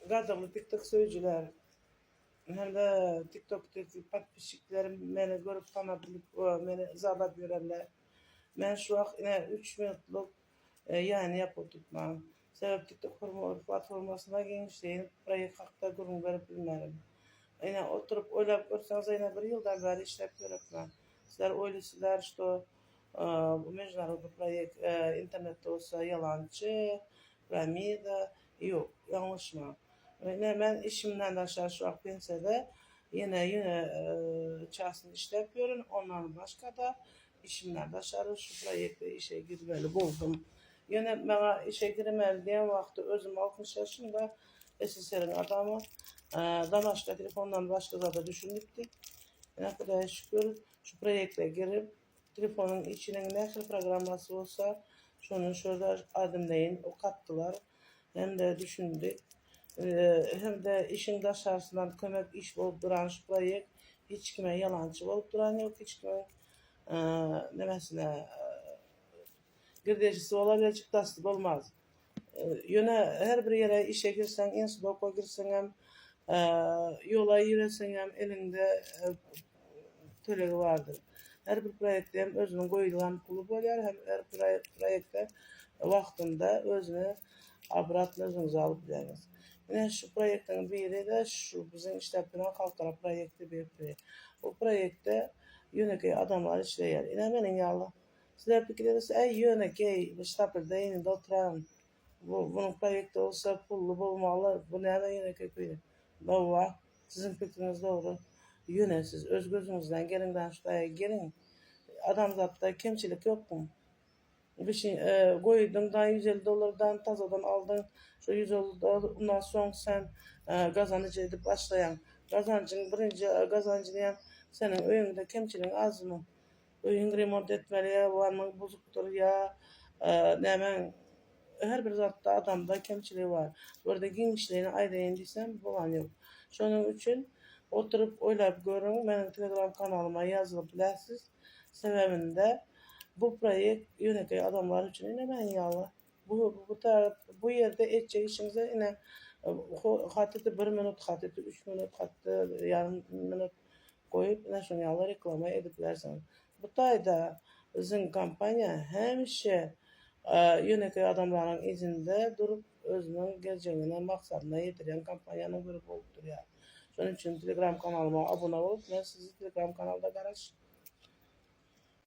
Gadamlı TikTok sözcüler hem de TikTok'taki patpişiklerim beni görüp tanıdık, beni izabat verenler. Ben şu an yine 3 minutluk yani yapıyorduk ben. Sebep TikTok platformasına gelmişleyin. Burayı hakta görün verip bilmerim. Yine oturup oylap görseniz yine bir yıldan beri işlep görüp ben. Sizler oylusular işte bu международный proyekt internette olsa yalancı, piramida, yok yanlış mı? Yine ben işimden de aşağı şu an pensiyede yine çarşısını iş yapıyorum. Ondan başka da işimden de aşağı şu projekte işe girmeli buldum. Yine bana işe girmeli diyen vakti özüm 60 yaşında SSR'in adamı. Damaş'ta telefondan başka da düşündük. Ne kadar şükür şu projekte girip telefonun içinin ne kadar programlaması olsa şunu şurada adımlayın o kattılar. Hem de düşündük. Hem de işin dışarısından kömek iş bulup duran şu projekt hiç kime yalancı bulup duran yok. Hiç kime demesine girdecisi olabilir çıktaslı olmaz. Yöne her bir yere işe girsen, instituta girsen hem yola yüresen hem elinde tölegi vardır. Her bir proyekte hem özünün koyulan pulu bolar hem her proyekte vaktinde özünü abratlı özünüzü alıp biliriz. Yine şu projektin biri de şu bizim işletmenin halkara projekti bir projekt. Bu projekte yöneki adamlar işleyer. Yine benim yağlı. Sizler fikirleriniz ey yöneki işletmede yeni de oturan bunun projekti olsa pullu olmalı. Bu nerede yöneki koyuyor? Doğru. Sizin fikriniz doğru. Yönesiz, öz gözünüzden gelinden şuraya gelin. Adamzatta kemçilik yok mu? Bir şey koydun da 150 dolardan tazadan aldın. Şu 150 dolar ondan sonra sen kazancı edip başlayan. Kazancın birinci kazancı diyen senin öyünde kemçiliğin az mı? Öyün remont etmeli ya var mı bozuktur ya hemen her bir zatta adamda kemçiliği var. Burada gençliğini aydayın desem bulan yok. Şunun için oturup oylap görün. Benim Telegram kanalıma yazılıp biləsiz. Sebebinde bu projekt yönetici adamlar için yine ben yağlı. Bu yerde edecek işinize yine hateti 1 minut, hateti 3 minut, hateti yarım minut koyup yine şunu yağlı reklama ediplersiniz. Bu tayda bizim kampanya hemşe yönetici adamların izinde durup özünün geleceğine maksadına yetiren kampanyanın grubu olup duruyor. Şunun için Telegram kanalıma abone olup ben sizi Telegram kanalda karşı